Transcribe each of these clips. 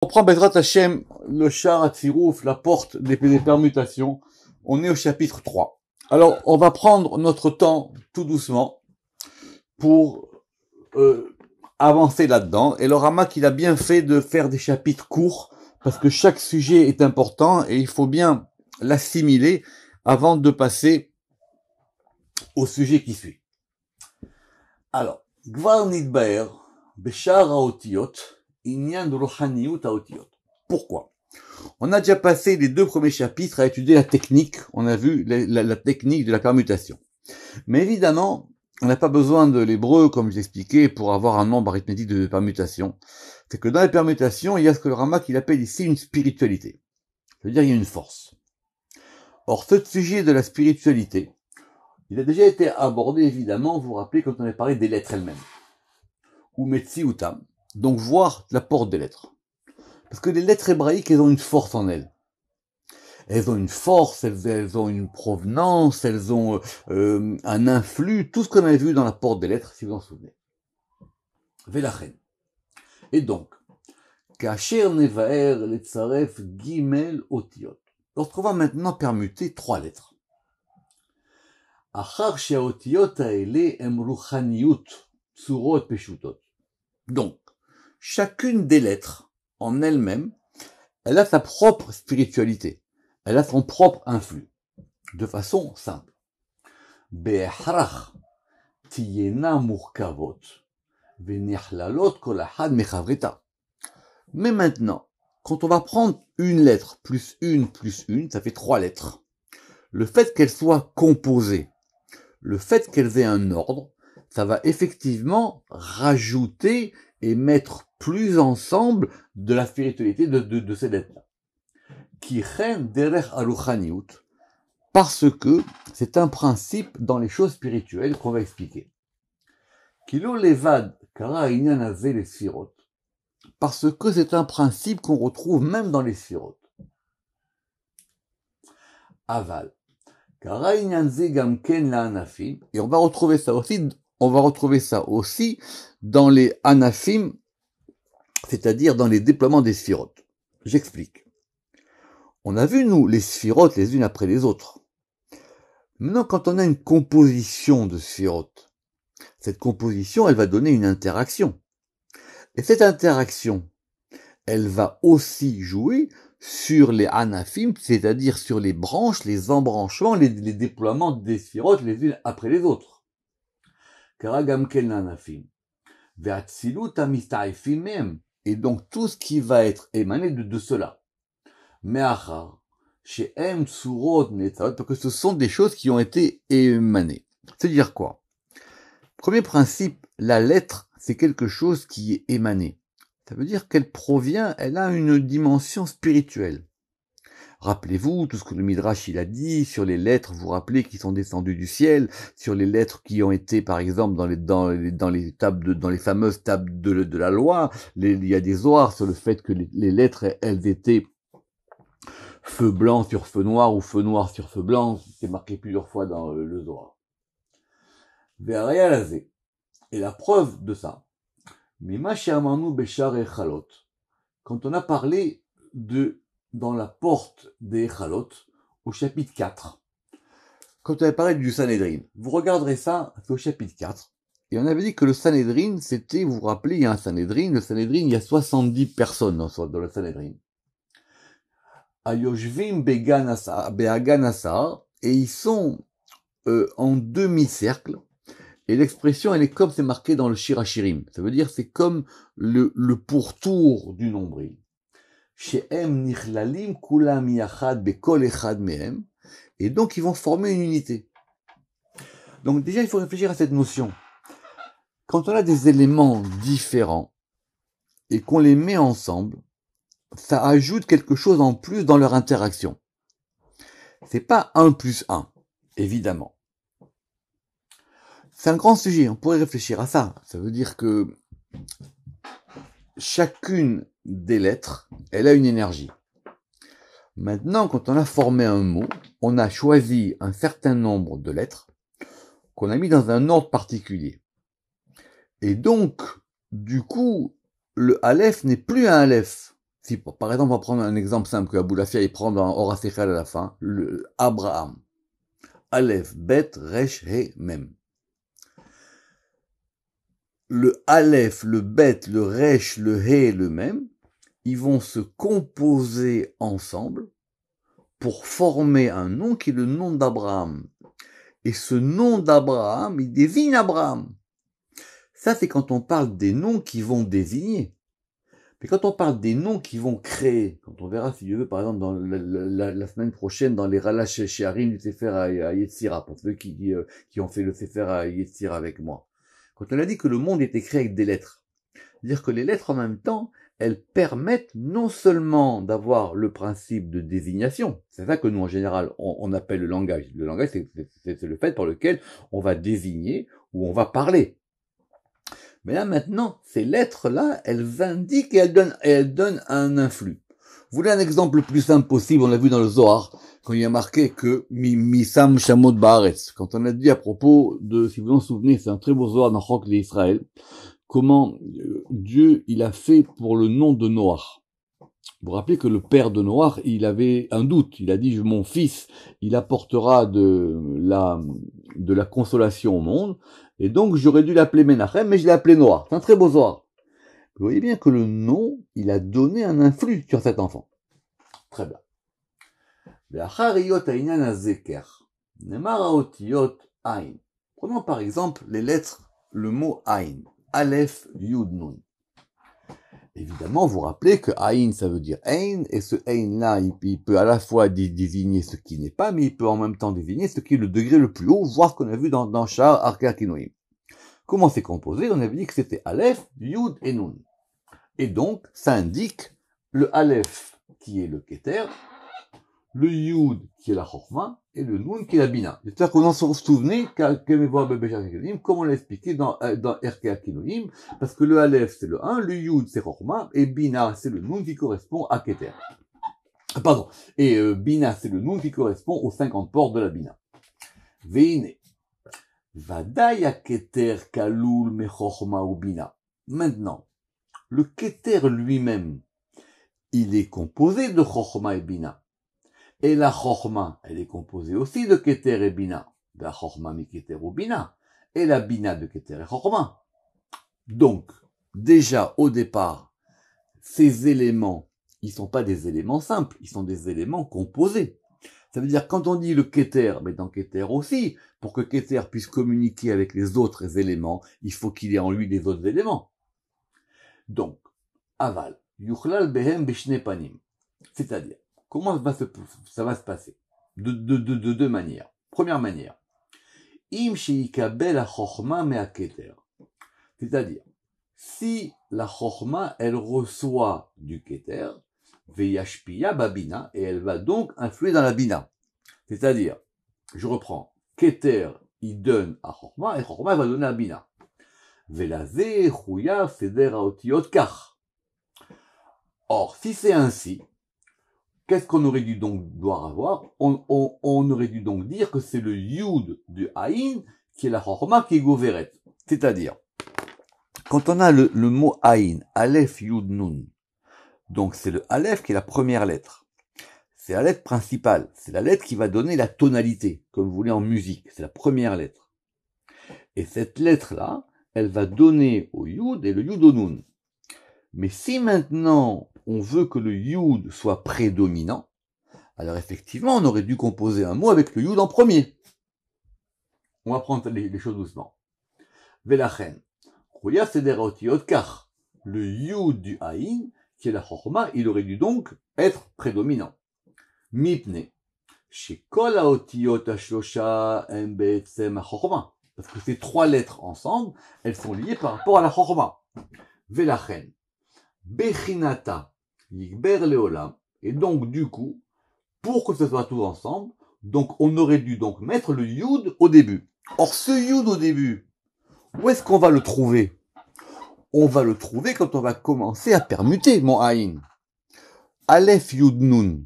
On prend Bezrat Hashem, le char à Tsirouf, la porte des permutations. On est au chapitre 3. Alors, on va prendre notre temps tout doucement pour avancer là-dedans. Et le Ramak, il a bien fait de faire des chapitres courts parce que chaque sujet est important et il faut bien l'assimiler avant de passer au sujet qui suit. Alors, Gvar Nidbaer, Beshar Haotiyot, Inyan Rohaniyut Haotiyot. Pourquoi? On a déjà passé les 2 premiers chapitres à étudier la technique. On a vu la technique de la permutation. Mais évidemment, on n'a pas besoin de l'hébreu, comme je l'expliquais, pour avoir un nombre arithmétique de permutations. C'est que dans les permutations, il y a ce que le Ramak il appelle ici une spiritualité. C'est-à-dire, il y a une force. Or, ce sujet de la spiritualité, il a déjà été abordé, évidemment, vous vous rappelez, quand on a parlé des lettres elles-mêmes. Ou Metsi ou Tam. Donc, voir la porte des lettres. Parce que les lettres hébraïques, elles ont une force en elles. Elles ont une force, elles ont une provenance, elles ont un influx, tout ce qu'on a vu dans la porte des lettres, si vous en souvenez. Velachen. Et donc, Kacher Nevaer Letzaref Gimel Otiot. Lorsqu'on va maintenant permuter 3 lettres. Achar Sheotiot Aele Emruchaniyut Tsurot Peshutot. Donc, chacune des lettres, en elle-même, elle a sa propre spiritualité. Elle a son propre influx. De façon simple. Be'echrach tiyena murkavot ve'nichlalot kol achad mechavrita. Mais maintenant, quand on va prendre une lettre plus une, ça fait 3 lettres. Le fait qu'elles soient composées, le fait qu'elles aient un ordre, ça va effectivement rajouter et mettre plus ensemble de la spiritualité de ces lettres-là. Qui chen derech aluchaniut, parce que c'est un principe dans les choses spirituelles qu'on va expliquer. Kilo levad kara inyan haze les sphirot, parce que c'est un principe qu'on retrouve même dans les sphirot. Aval kara inyan ze gam ken la anafim, et on va retrouver ça aussi dans les anafim, c'est-à-dire dans les déploiements des sphirot. J'explique. On a vu, nous, les sphirotes les unes après les autres. Maintenant, quand on a une composition de sphirotes, cette composition, elle va donner une interaction. Et cette interaction, elle va aussi jouer sur les anafim, c'est-à-dire sur les branches, les embranchements, les déploiements des sphirotes les unes après les autres. Karagamken anafim. Ve'atzilut amista'ifim mem. Et donc, tout ce qui va être émané de cela. Me'achar, she'em tsurot netzot, parce que ce sont des choses qui ont été émanées. C'est-à-dire quoi? Premier principe, la lettre, c'est quelque chose qui est émané. Ça veut dire qu'elle provient, elle a une dimension spirituelle. Rappelez-vous tout ce que le Midrash il a dit sur les lettres, vous vous rappelez qui sont descendues du ciel, sur les lettres qui ont été par exemple dans les tables dans les fameuses tables de la loi, il y a des zohars sur le fait que les lettres elles étaient feu blanc sur feu noir ou feu noir sur feu blanc, c'est marqué plusieurs fois dans le Zohar. Et la preuve de ça, quand on a parlé dans la porte des Echalot, au chapitre 4, quand on a parlé du Sanhedrin, vous regarderez ça, c'est au chapitre 4, et on avait dit que le Sanhedrin, c'était, vous vous rappelez, il y a un Sanhedrin, le Sanhedrin, il y a 70 personnes dans le Sanhedrin. Ayoshvim be'aganasar, et ils sont en demi-cercle, et l'expression elle est comme c'est marqué dans le Shirachirim, ça veut dire c'est comme le pourtour du nombril. She'em nichlalim kulam yachad bekol echad mehem, et donc ils vont former une unité. Donc déjà il faut réfléchir à cette notion. Quand on a des éléments différents, et qu'on les met ensemble, ça ajoute quelque chose en plus dans leur interaction. C'est pas 1 plus 1, évidemment. C'est un grand sujet, on pourrait réfléchir à ça. Ça veut dire que chacune des lettres, elle a une énergie. Maintenant, quand on a formé un mot, on a choisi un certain nombre de lettres qu'on a mis dans un ordre particulier. Et donc, du coup, le Aleph n'est plus un Aleph. Si, par exemple, on va prendre un exemple simple que Abou Lafia, il prend dans Ora Sechel à la fin, le Abraham. Aleph, Bet, Resh, He, Mem. Le Aleph, le Bet, le Resh, le He, le Mem, ils vont se composer ensemble pour former un nom qui est le nom d'Abraham. Et ce nom d'Abraham, il désigne Abraham. Ça, c'est quand on parle des noms qui vont désigner. Mais quand on parle des noms qui vont créer, quand on verra, si Dieu veut, par exemple, dans la semaine prochaine, dans les Ralash Sheharim du Sefer à Yetzira, pour ceux qui ont fait le Sefer à Yetzira avec moi. Quand on a dit que le monde était créé avec des lettres, c'est-à-dire que les lettres, en même temps, elles permettent non seulement d'avoir le principe de désignation, c'est ça que nous, en général, on appelle le langage. Le langage, c'est le fait par lequel on va désigner ou on va parler. Mais là, maintenant, ces lettres-là, elles indiquent et elles donnent un influx. Vous voulez un exemple le plus simple possible? On l'a vu dans le Zohar, quand il y a marqué que Misam Shamot Baaretz. Quand on a dit à propos de, si vous vous en souvenez, c'est un très beau Zohar dans Chok l'Israël, comment Dieu, il a fait pour le nom de Noach. Vous vous rappelez que le père de Noach, il avait un doute. Il a dit, mon fils, il apportera de la consolation au monde. Et donc, j'aurais dû l'appeler Menachem, mais je l'ai appelé Noach. C'est un très beau Zohar. Vous voyez bien que le nom, il a donné un influx sur cet enfant. Très bien. Prenons par exemple les lettres, le mot Aïn. Aleph, Yud, Nun. Évidemment, vous vous rappelez que Aïn, ça veut dire Aïn, et ce Aïn-là, il peut à la fois désigner ce qui n'est pas, mais il peut en même temps désigner ce qui est le degré le plus haut, voire ce qu'on a vu dans Sha'ar Arkea Kinoïm. Comment c'est composé? On avait dit que c'était Aleph, Yud et Nun. Et donc, ça indique le Aleph, qui est le Keter, le Yud, qui est la Chokhma, et le Nun, qui est la Bina. J'espère qu'on s'en souvenait, comme on l'a expliqué dans Arkea Kinoïm, parce que le Aleph, c'est le 1, le Yud, c'est Chokhma, et Bina, c'est le Nun qui correspond à Keter. Pardon. Et Bina, c'est le Nun qui correspond aux 50 portes de la Bina. Veine. Vadaya Keter Kalul me Chokhma ou Bina. Maintenant, le Keter lui-même, il est composé de Chokhma et Bina. Et la Chokhma, elle est composée aussi de Keter et Bina. La Chokhma mi Keter ou Bina. Et la Bina de Keter et Chokhma. Donc, déjà, au départ, ces éléments, ils sont pas des éléments simples, ils sont des éléments composés. Ça veut dire, quand on dit le Keter, mais dans Keter aussi, pour que Keter puisse communiquer avec les autres éléments, il faut qu'il ait en lui des autres éléments. Donc, aval, yuchlal behem bishne panim. C'est-à-dire, comment ça va se passer? De deux manières. Première manière. Im sheikabel ha chokhma me ha keter. C'est-à-dire, si la chokhma, elle reçoit du keter, veyashpiya babina, et elle va donc influer dans la bina. C'est-à-dire, je reprends, keter, il donne à chokhma, et chokhma va donner à bina. Velazé, chouya, seder haotiot kach. Or, si c'est ainsi, qu'est-ce qu'on aurait dû donc devoir avoir? On aurait dû donc dire que c'est le yud du haïn qui est la chokhma qui est goveret. C'est-à-dire, quand on a le mot haïn, aleph yud nun, donc c'est le aleph qui est la première lettre. C'est la lettre principale. C'est la lettre qui va donner la tonalité, comme vous voulez en musique. C'est la première lettre. Et cette lettre-là, elle va donner au yud et le yud au nun. Mais si maintenant on veut que le yud soit prédominant, alors effectivement on aurait dû composer un mot avec le yud en premier. On va prendre les choses doucement. Velachen, chouya seder haotiot kach. Le yud du haïn, qui est la chokhma, il aurait dû donc être prédominant. Mipne, shekol haotiot hashlosha em be'etzem ha-chokhma. Parce que ces trois lettres ensemble, elles sont liées par rapport à la chokhma. Velachen, bechinata, yigber leolam. Et donc, du coup, pour que ce soit tout ensemble, donc on aurait dû donc mettre le yud au début. Or, ce yud au début, où est-ce qu'on va le trouver? On va le trouver quand on va commencer à permuter, mon haïn. Aleph yud nun.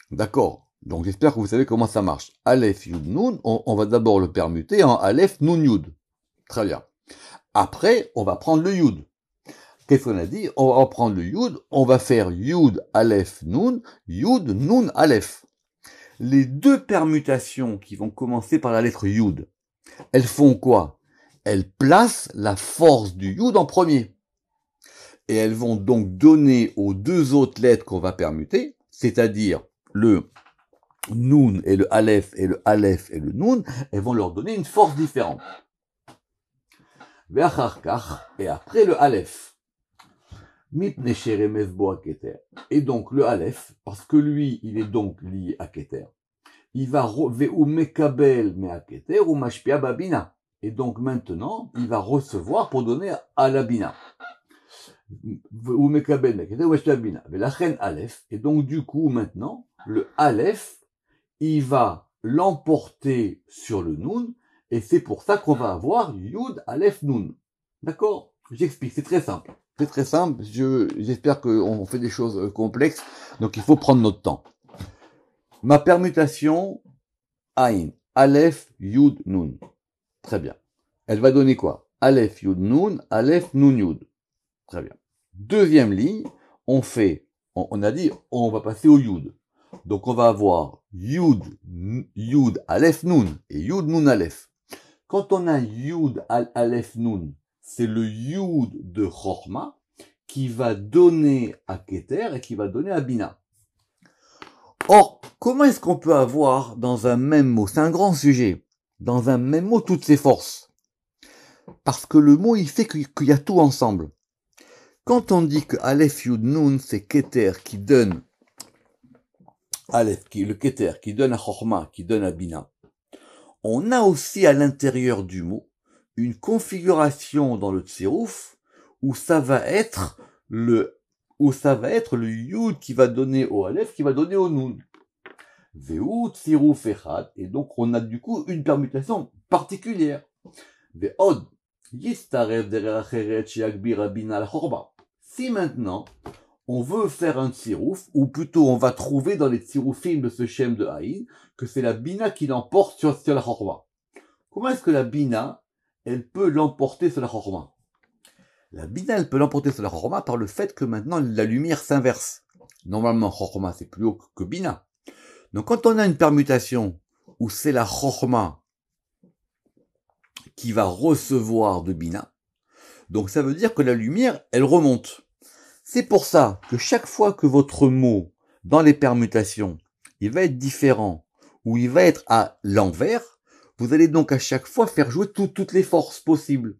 D'accord. Donc j'espère que vous savez comment ça marche. Aleph yud nun, on va d'abord le permuter en Aleph nun yud. Très bien. Après, on va prendre le yud. qu'est-ce qu'on a dit? On va prendre le Yud, on va faire Yud, Aleph, Nun, Yud, Nun, Aleph. Les deux permutations qui vont commencer par la lettre Yud, elles font quoi? Elles placent la force du Yud en premier. Et elles vont donc donner aux deux autres lettres qu'on va permuter, c'est-à-dire le Nun et le Aleph et le Aleph et le Nun, elles vont leur donner une force différente. Et après le Aleph. Et donc le Aleph, parce que lui, il est donc lié à Keter, il va mekabel me Keter ou mashpia babina. Et donc maintenant, il va recevoir pour donner à la bina. Ou mekabel me Keter ou mashpia babina. Mais la reine Aleph. Et donc du coup maintenant, le Aleph, il va l'emporter sur le Nun. Et c'est pour ça qu'on va avoir Yud, Aleph, Nun. D'accord? J'explique, c'est très simple. C'est très simple, j'espère qu'on fait des choses complexes, donc il faut prendre notre temps. Ma permutation, Ain, Aleph, Yud, Nun. Très bien. Elle va donner quoi? Aleph, Yud, Nun, Aleph, Nun, Yud. Très bien. Deuxième ligne, on a dit, on va passer au Yud. Donc on va avoir Yud, Aleph, Nun, et Yud, Nun, Aleph. Quand on a Yud, Aleph, Nun, c'est le Yud de Chorma qui va donner à Keter et qui va donner à Bina. Or, comment est-ce qu'on peut avoir dans un même mot, c'est un grand sujet, dans un même mot toutes ces forces? Parce que le mot, il fait qu'il y a tout ensemble. Quand on dit que Aleph Yud Nun, c'est Keter qui donne Aleph, le Keter qui donne à Chorma, qui donne à Bina, on a aussi à l'intérieur du mot une configuration dans le tsirouf où ça va être le Yud qui va donner au Aleph, qui va donner au Nun. Ve'u tsirouf echad, et donc on a du coup une permutation particulière. Ve'od yistarev derer acheret sheyagbir bina al-chorba. Si maintenant on veut faire un tsirouf, ou plutôt on va trouver dans les tsiroufim de ce shem de Haïn que c'est la bina qui l'emporte sur la chorba. Comment est-ce que la bina elle peut l'emporter sur la chorma? La bina, elle peut l'emporter sur la chorma par le fait que maintenant la lumière s'inverse. Normalement, chorma, c'est plus haut que bina. Donc quand on a une permutation où c'est la chorma qui va recevoir de bina, donc ça veut dire que la lumière, elle remonte. C'est pour ça que chaque fois que votre mot, dans les permutations, il va être différent, ou il va être à l'envers, vous allez donc à chaque fois faire jouer toutes les forces possibles.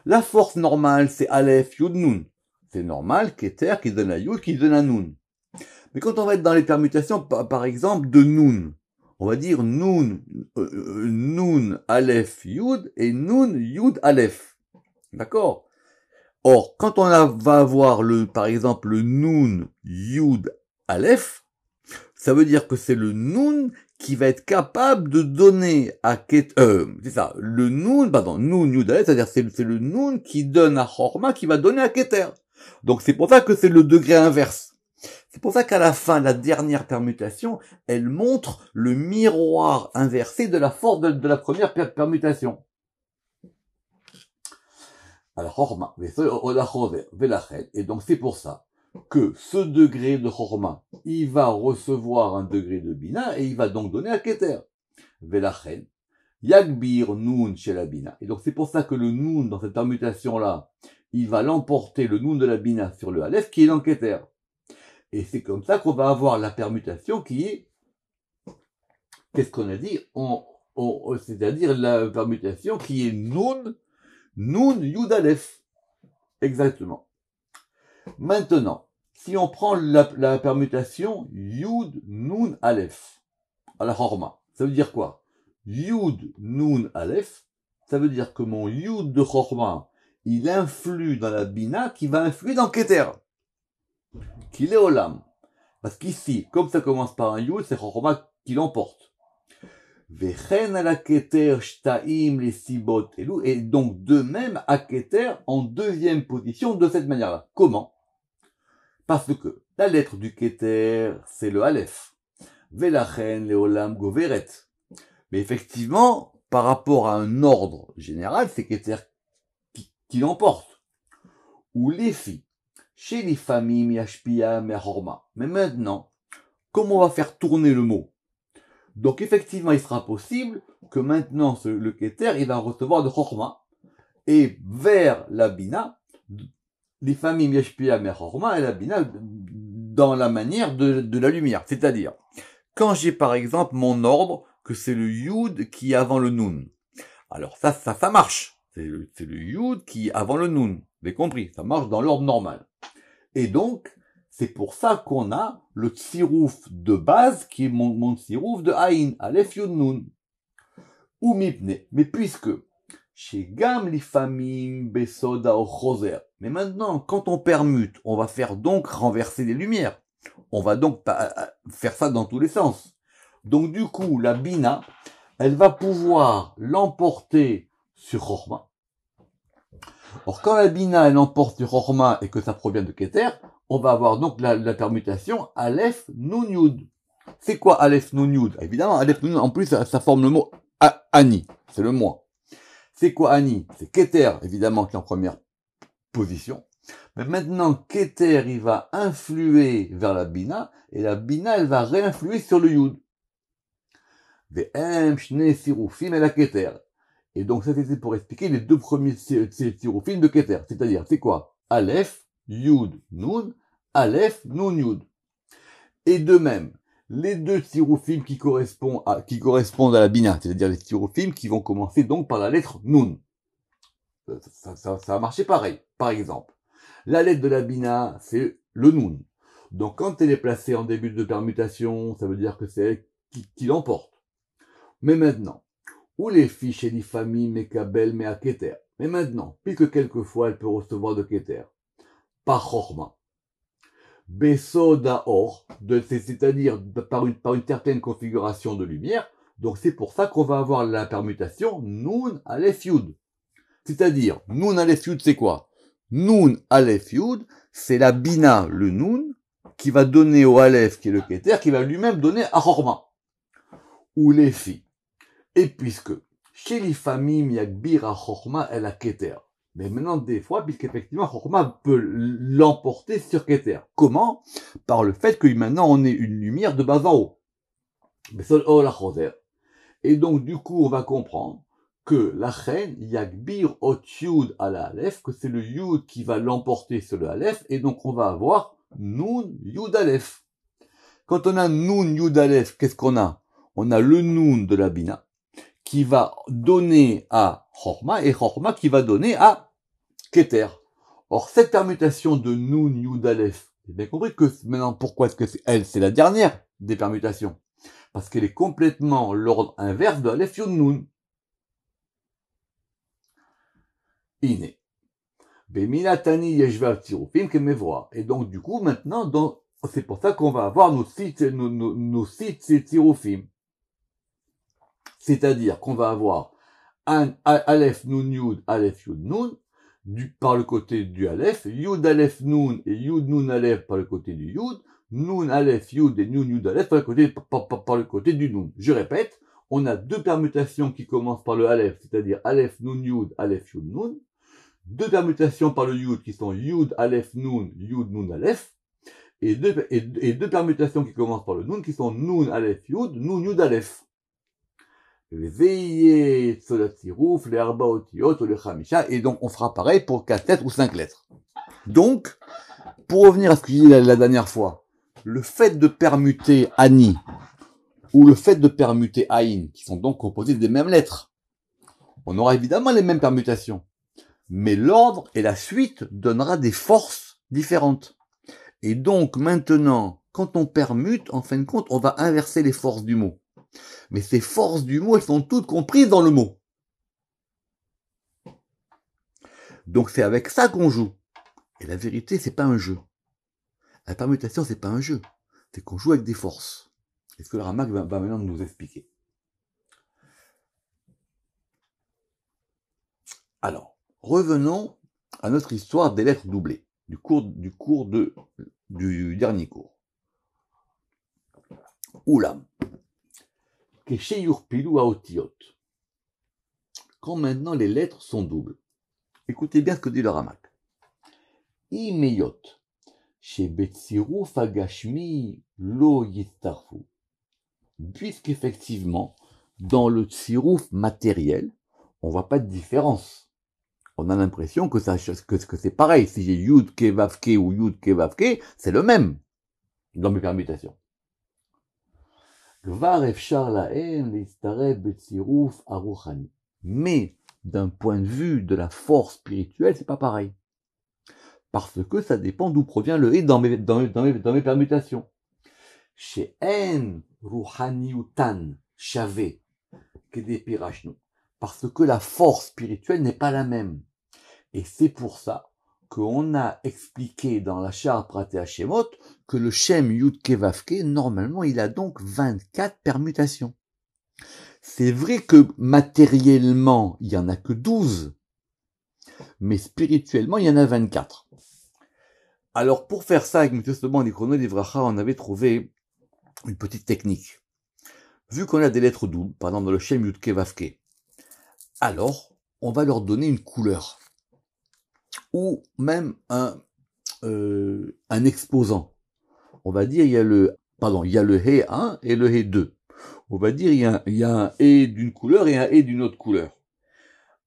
La force normale, c'est Aleph, Yud, Nun. C'est normal, Keter qui donne à Yud, qui donne à Nun. Mais quand on va être dans les permutations, par exemple, de Nun, on va dire Nun, Nun, Aleph, Yud, et Nun, Yud, Aleph. D'accord? Or, quand on va avoir par exemple, le Nun, Yud, Aleph, ça veut dire que c'est le Nun qui va être capable de donner à c'est ça, le Nun, Nun, Yud, Aleph, c'est-à-dire c'est le Nun qui donne à Chorma, qui va donner à Keter. Donc c'est pour ça que c'est le degré inverse. C'est pour ça qu'à la fin, la dernière permutation, elle montre le miroir inversé de la force de la première permutation. Alors, et donc c'est pour ça que ce degré de Chorma, il va recevoir un degré de Bina et il va donc donner à Keter. Velachen, Yagbir Nun chez la Bina. Et donc c'est pour ça que le Nun, dans cette permutation-là, il va l'emporter, le Nun de la Bina, sur le Aleph qui est dans Keter. Et c'est comme ça qu'on va avoir la permutation qui est, qu'est-ce qu'on a dit? C'est-à-dire la permutation qui est Nun, Yud Aleph. Exactement. Maintenant, si on prend la permutation Yud, Nun, Aleph, à la Chorma, ça veut dire quoi? Yud, Nun, Aleph, ça veut dire que mon Yud de Chorma, il influe dans la Bina qui va influer dans Keter. Qu'il est Olam. Parce qu'ici, comme ça commence par un Yud, c'est Chorma qui l'emporte. Vechen ala Keter shtaim les sibot elou, et donc de même à Keter en deuxième position de cette manière-là. Comment? Parce que la lettre du Keter, c'est le Aleph. Velachen leolam goveret. Mais effectivement, par rapport à un ordre général, c'est Keter qui l'emporte. ou les filles, chez les familles Miashpia Mehorma. Mais maintenant, comment on va faire tourner le mot? Donc effectivement, il sera possible que maintenant le Keter, il va recevoir de Chorma, et vers la Bina, les familles Miashpia Mehorma et la Bina dans la manière de la lumière. C'est-à-dire, quand j'ai par exemple mon ordre, que c'est le Yud qui est avant le Nun. Alors ça marche. C'est le Yud qui est avant le Nun. Vous avez compris? Ça marche dans l'ordre normal. Et donc, c'est pour ça qu'on a le tsirouf de base qui est mon tsirouf de Aïn, Aleph Yud Nun. Ou Mipne. Mais puisque, chez Gam les familles Besoda au Choser. Mais maintenant, quand on permute, on va faire donc renverser les lumières. On va donc faire ça dans tous les sens. Donc du coup, la Bina, elle va pouvoir l'emporter sur Chorma. Or, quand la Bina, elle emporte sur Chorma et que ça provient de Keter, on va avoir donc la permutation Aleph Nun Yud. C'est quoi Aleph Nun Yud? Évidemment, Aleph Nun Yud, en plus, ça forme le mot Ani. C'est le moi. C'est quoi Ani? C'est Keter, évidemment, qui est en première position. Mais maintenant, Keter, il va influer vers la Bina, et la Bina, elle va réinfluer sur le Yud. Ve'em shne sirufim et la Keter. Et donc, ça, c'était pour expliquer les deux premiers sirufim de Keter. C'est-à-dire, c'est quoi? Aleph, Yud, Nun, Aleph, Nun, Yud. Et de même, les deux sirufim qui correspondent à la Bina, c'est-à-dire les sirufim qui vont commencer donc par la lettre Nun. Ça va marcher pareil. Par exemple, la lettre de la Bina, c'est le Nun. Donc, quand elle est placée en début de permutation, ça veut dire que c'est elle qui l'emporte. Mais maintenant, ou les fiches et les familles Mekabel mais à Keter. Mais maintenant, puisque quelquefois elle peut recevoir de Keter, par Chorma, Besoda Or, c'est-à-dire par une certaine configuration de lumière, donc c'est pour ça qu'on va avoir la permutation Nun Aleph Yud. C'est-à-dire, Nun Aleph Yud, c'est quoi? Nun Aleph Yud, c'est la Bina, le Nun, qui va donner au Aleph, qui est le Keter, qui va lui-même donner à Chorma. Ou les filles. Et puisque, chez les familles, Miakbir à Chorma, elle a Keter. Mais maintenant, des fois, puisqu'effectivement, Chorma peut l'emporter sur Keter. Comment? Par le fait que maintenant, on ait une lumière de bas en haut. Et donc, du coup, on va comprendre que la reine, Yakbir ot Yud à la Aleph, que c'est le Yud qui va l'emporter sur le Aleph, et donc on va avoir Nun Yud Aleph. Quand on a Nun Yud Aleph, qu'est-ce qu'on a? On a le Nun de la Bina, qui va donner à Chorma, et Chorma qui va donner à Keter. Or, cette permutation de Nun Yud Aleph, vous avez bien compris que maintenant, pourquoi est-ce que c'est la dernière des permutations? Parce qu'elle est complètement l'ordre inverse de Aleph Yud Nun. Iné. Bemilatani yeshvav tirufim kemevoa. Et donc, du coup, maintenant, c'est pour ça qu'on va avoir nos sites tirufim. C'est-à-dire qu'on va avoir un Aleph Nun Yud, Aleph Yud Nun, par le côté du Aleph, Yud Aleph Nun et Yud Nun Aleph par le côté du Yud, Nun Aleph Yud et Nun Yud Aleph par le côté du Nun. Je répète, on a deux permutations qui commencent par le Aleph, c'est-à-dire Aleph Nun Yud, Aleph Yud Nun, deux permutations par le Yud qui sont Yud Aleph Nun, Yud Nun Aleph, et deux permutations qui commencent par le Nun qui sont Nun Aleph Yud, Nun Yud Aleph. Et donc on fera pareil pour 4 lettres ou 5 lettres. Donc, pour revenir à ce que j'ai dit la dernière fois, le fait de permuter Ani ou le fait de permuter Aïn, qui sont donc composés des mêmes lettres, on aura évidemment les mêmes permutations. Mais l'ordre et la suite donnera des forces différentes. Et donc maintenant, quand on permute, en fin de compte, on va inverser les forces du mot. Mais ces forces du mot, elles sont toutes comprises dans le mot. Donc c'est avec ça qu'on joue. Et la vérité, c'est pas un jeu. La permutation, c'est pas un jeu. C'est qu'on joue avec des forces. C'est ce que le Ramak va maintenant nous expliquer. Alors, revenons à notre histoire des lettres doublées, du dernier cours. Oulam. Quand maintenant les lettres sont doubles. Écoutez bien ce que dit le Ramak. imeyot, chez Betsiruf Agashmi lo yistarfu. Puisqu'effectivement, dans le tsiruf matériel, on voit pas de différence. On a l'impression que c'est pareil. Si j'ai Yud Kevavke ou Yud Kevavke, c'est le même dans mes permutations. Mais d'un point de vue de la force spirituelle, c'est pas pareil. Parce que ça dépend d'où provient le dans mes permutations. Chez En Ruhaniutan Shave Kedepirashnu. Parce que la force spirituelle n'est pas la même. Et c'est pour ça qu'on a expliqué dans la charte Pratea Shemot que le Shem Yud Kevavke, normalement, il a donc 24 permutations. C'est vrai que matériellement, il y en a que 12, mais spirituellement, il y en a 24. Alors, pour faire ça, avec M. Seban et Chrono Livracha, on avait trouvé une petite technique. Vu qu'on a des lettres doubles, par exemple dans le Shem Yud Kevavke, alors, on va leur donner une couleur. Ou même un exposant. On va dire, il y a le He 1 et le He 2. On va dire, il y a un He d'une couleur et un He d'une autre couleur.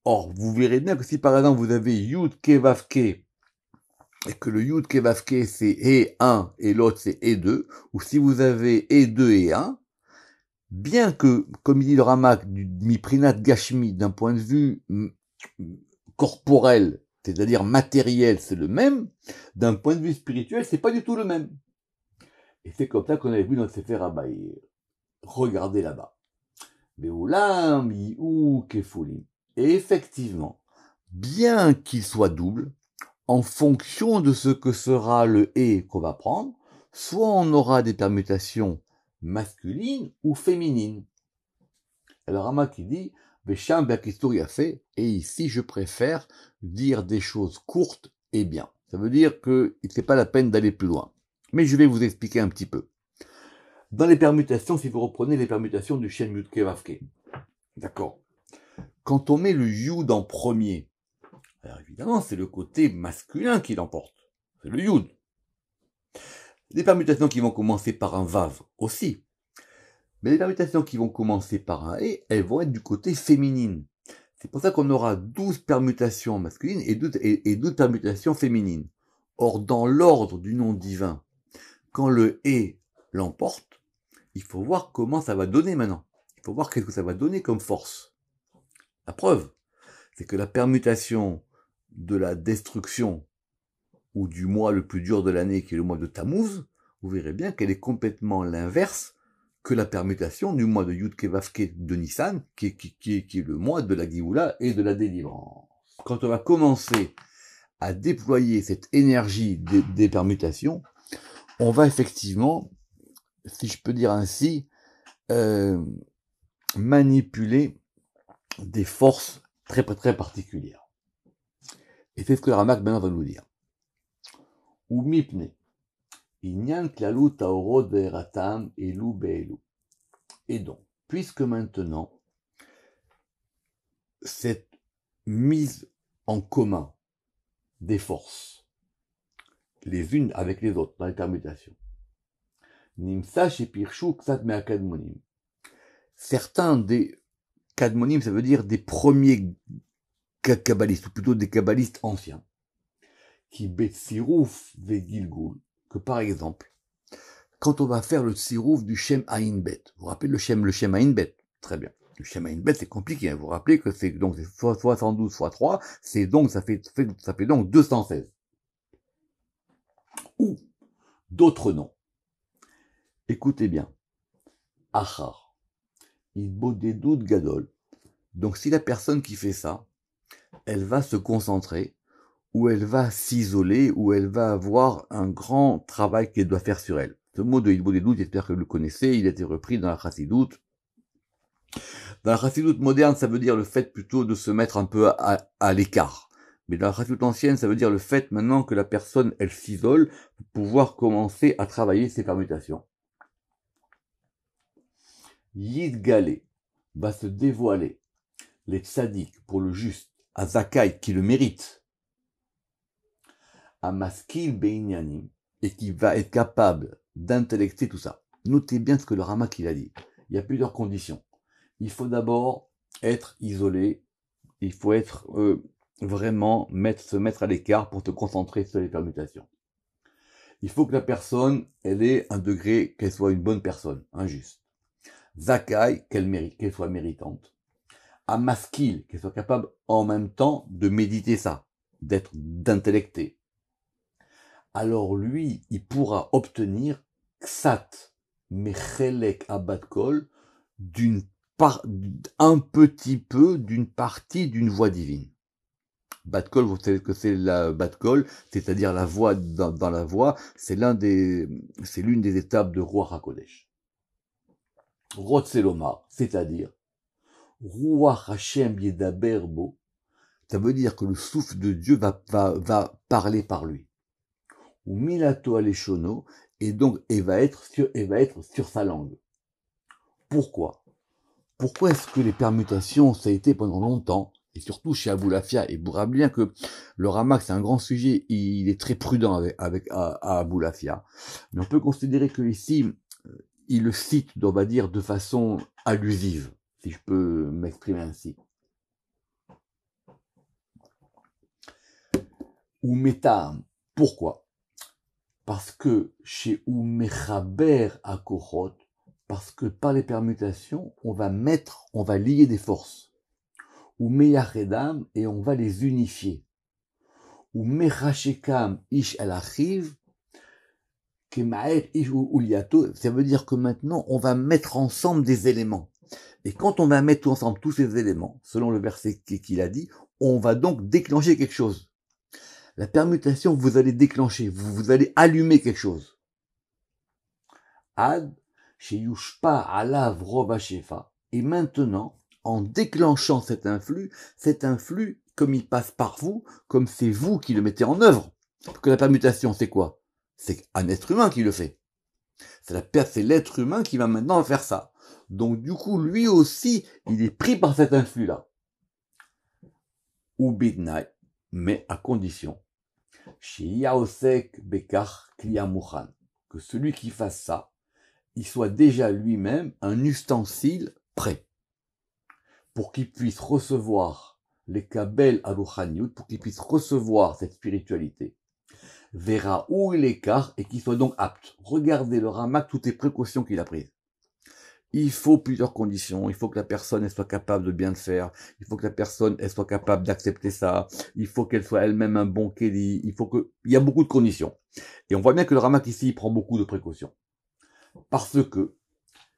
Or, vous verrez bien que si par exemple vous avez Yud Kevavke, et que le Yud Kevavke c'est He 1 et l'autre c'est He 2, ou si vous avez He 2 et 1, bien que, comme il dit le Ramak, du Miprinat Gashmi, d'un point de vue corporel, c'est-à-dire matériel, c'est le même, d'un point de vue spirituel, c'est pas du tout le même. Et c'est comme ça qu'on avait vu dans le Sefer Abaye. Regardez là-bas. Be'ulam yi'u kefulim. Et effectivement, bien qu'il soit double, en fonction de ce que sera le et qu'on va prendre, soit on aura des permutations masculines ou féminines. Alors Rama qui dit Besham Bakistur a fait, et ici je préfère dire des choses courtes et bien. Ça veut dire que c'est pas la peine d'aller plus loin. Mais je vais vous expliquer un petit peu. Dans les permutations, si vous reprenez les permutations du Shem Yud Kevavke, d'accord. Quand on met le Yud en premier, alors évidemment c'est le côté masculin qui l'emporte. C'est le Yud. Les permutations qui vont commencer par un Vav aussi. Mais les permutations qui vont commencer par un E, elles vont être du côté féminine. C'est pour ça qu'on aura 12 permutations masculines et 12 permutations féminines. Or, dans l'ordre du nom divin, quand le E l'emporte, il faut voir comment ça va donner maintenant. Il faut voir qu'est-ce que ça va donner comme force. La preuve, c'est que la permutation de la destruction, ou du mois le plus dur de l'année, qui est le mois de Tammuz, vous verrez bien qu'elle est complètement l'inverse que la permutation du mois de Yud Kevavke de Nissan, qui est le mois de la Géoula et de la délivrance. Quand on va commencer à déployer cette énergie des permutations, on va effectivement, si je peux dire ainsi, manipuler des forces très très particulières. Et c'est ce que le Ramak maintenant va nous dire. Ou mipne. Inyan klalu taorod ve'eratam elu be'elu. Et donc, puisque maintenant, cette mise en commun des forces, les unes avec les autres, dans les permutations, nimsa shepirshu ksat me'akadmonim. Certains des kadmonim, ça veut dire des premiers kabbalistes, ou plutôt des kabbalistes anciens, qui betsiruf ve'gilgul, que par exemple, quand on va faire le tsirouf du Shem Ayin Bet, vous vous rappelez le Shem Ayin Bet? Très bien. Le Shem Ayin Bet, c'est compliqué, hein. Vous vous rappelez que c'est donc 72 fois 3, c'est donc, ça fait donc 216. Ou d'autres noms. Écoutez bien. Achar. Ibodedut Gadol. Donc si la personne qui fait ça, elle va se concentrer, ou elle va s'isoler, ou elle va avoir un grand travail qu'elle doit faire sur elle. Ce mot de Ibodedut, j'espère que vous le connaissez, il a été repris dans la Chassidoute. Dans la Chassidoute moderne, ça veut dire le fait plutôt de se mettre un peu à l'écart. Mais dans la Chassidoute ancienne, ça veut dire le fait maintenant que la personne, elle s'isole pour pouvoir commencer à travailler ses permutations. Yid Galé va se dévoiler, les tzaddik pour le juste, à Zakai qui le mérite. Amaskil Beinyanim, et qui va être capable d'intellecter tout ça. Notez bien ce que le Ramak il a dit. Il y a plusieurs conditions. Il faut d'abord être isolé, il faut être vraiment se mettre à l'écart pour te concentrer sur les permutations. Il faut que la personne, elle ait un degré, qu'elle soit une bonne personne, injuste. Zakai, qu'elle soit méritante. Amaskil, qu'elle soit capable en même temps de méditer ça, d'intellecter. Alors lui, il pourra obtenir Ksat, Mechelek Abatkol, un petit peu d'une partie d'une voix divine. Batkol, vous savez que c'est la Batkol, c'est-à-dire la voix dans la voix, c'est l'une des étapes de Ruach HaKodesh. Rotzeloma, c'est-à-dire Ruach Hashem Yedaber Bo, ça veut dire que le souffle de Dieu va parler par lui. Ou Milato Aleshono, et donc, elle va être sur sa langue. Pourquoi? Pourquoi est-ce que les permutations, ça a été pendant longtemps, et surtout chez Aboulafia, et vous rappelez bien que le Ramak, c'est un grand sujet, il est très prudent à Aboulafia. Mais on peut considérer que ici, il le cite, on va dire, de façon allusive, si je peux m'exprimer ainsi. Ou Metam, pourquoi? Parce que chez Umechaber Akochot, parce que par les permutations, on va lier des forces. Ou Meyaredam, et on va les unifier. Ou Mechashekam Ish Alachiv, Kemaet Ish Uliato, ça veut dire que maintenant, on va mettre ensemble des éléments. Et quand on va mettre ensemble tous ces éléments, selon le verset qu'il a dit, on va donc déclencher quelque chose. La permutation, vous allez déclencher, vous allez allumer quelque chose. Ad, chez Yushpa, Alav, Rova, Shefa. Et maintenant, en déclenchant cet influx, comme il passe par vous, comme c'est vous qui le mettez en œuvre. Parce que la permutation, c'est quoi? C'est un être humain qui le fait. C'est l'être humain qui va maintenant faire ça. Donc, du coup, lui aussi, il est pris par cet influx-là. Ou Bidnai, mais à condition que celui qui fasse ça, il soit déjà lui-même un ustensile prêt pour qu'il puisse recevoir les kabel aruchaniut, pour qu'il puisse recevoir cette spiritualité. Verra où il écart et qu'il soit donc apte. Regardez le Ramak, toutes les précautions qu'il a prises. Il faut plusieurs conditions. Il faut que la personne elle soit capable de bien le faire. Il faut que la personne elle soit capable d'accepter ça. Il faut qu'elle soit elle-même un bon kéli. Il y a beaucoup de conditions. Et on voit bien que le Ramak ici il prend beaucoup de précautions. Parce que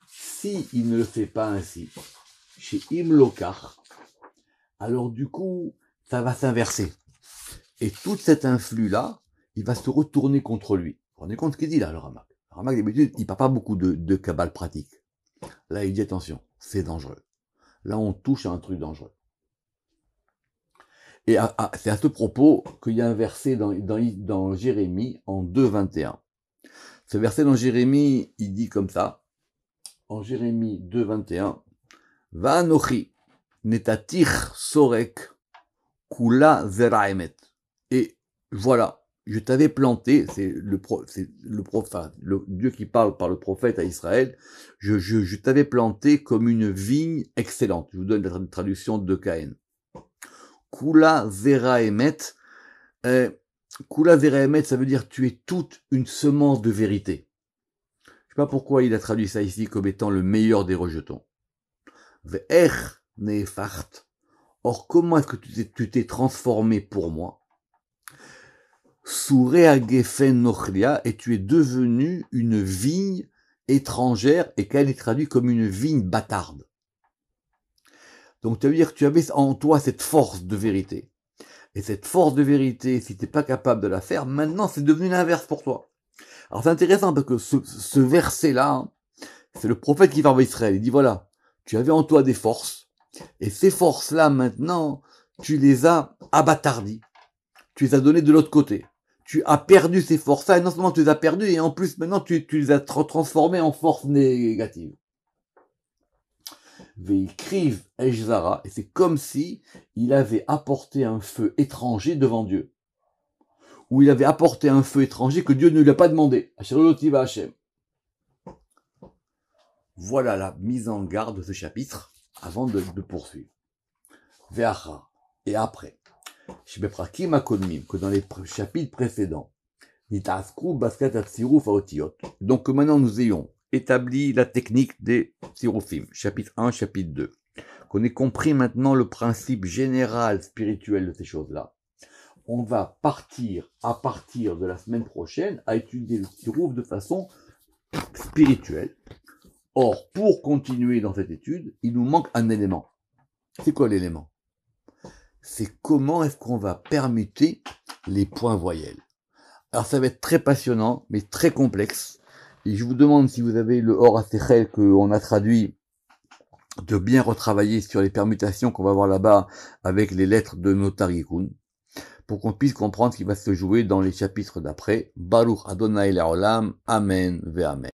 si il ne le fait pas ainsi, chez Imlokar, alors du coup ça va s'inverser. Et tout cet influx-là, il va se retourner contre lui. Vous vous rendez compte ce qu'il dit là, le Ramak? Le Ramak d'habitude, il parle pas beaucoup de cabale pratique. Là, il dit attention, c'est dangereux. Là, on touche à un truc dangereux. Et c'est à ce propos qu'il y a un verset dans Jérémie en 2.21. Ce verset dans Jérémie, il dit comme ça. En Jérémie 2.21, Va'anochi netatir sorek kula zeraemet. Et voilà, je t'avais planté, c'est le Dieu qui parle par le prophète à Israël, je t'avais planté comme une vigne excellente. Je vous donne la traduction de Caïn. Kula zera emet. Kula zera emet, ça veut dire tu es toute une semence de vérité. Je sais pas pourquoi il a traduit ça ici comme étant le meilleur des rejetons. Ve'er ne'efart. Or, comment est-ce que tu t'es transformé pour moi? Souré Gefen Nochlia, et tu es devenu une vigne étrangère, et qu'elle est traduite comme une vigne bâtarde. Donc, ça veut dire que tu avais en toi cette force de vérité. Et cette force de vérité, si tu n'es pas capable de la faire, maintenant c'est devenu l'inverse pour toi. Alors c'est intéressant parce que ce verset-là, c'est le prophète qui parle à Israël. Il dit voilà, tu avais en toi des forces, et ces forces-là maintenant, tu les as abattardies. Tu les as données de l'autre côté. Tu as perdu ces forces-là, et non seulement tu les as perdues, et en plus maintenant tu les as transformées en forces négatives. Veikriv Eshzara, et c'est comme si il avait apporté un feu étranger devant Dieu. où il avait apporté un feu étranger que Dieu ne lui a pas demandé. Voilà la mise en garde de ce chapitre avant de poursuivre. Ve'acha, et après, que dans les chapitres précédents, donc que maintenant nous ayons établi la technique des tzirufim, chapitre 1, chapitre 2, qu'on ait compris maintenant le principe général spirituel de ces choses-là, on va partir, à partir de la semaine prochaine, à étudier le tziruf de façon spirituelle. Or, pour continuer dans cette étude, il nous manque un élément. C'est quoi l'élément? C'est comment est-ce qu'on va permuter les points voyelles. Alors ça va être très passionnant, mais très complexe. Et je vous demande, si vous avez le Or HaSechel qu'on a traduit, de bien retravailler sur les permutations qu'on va voir là-bas avec les lettres de Notarikun, pour qu'on puisse comprendre ce qui va se jouer dans les chapitres d'après. Baruch Adonai Le'olam, Amen Ve'Amen.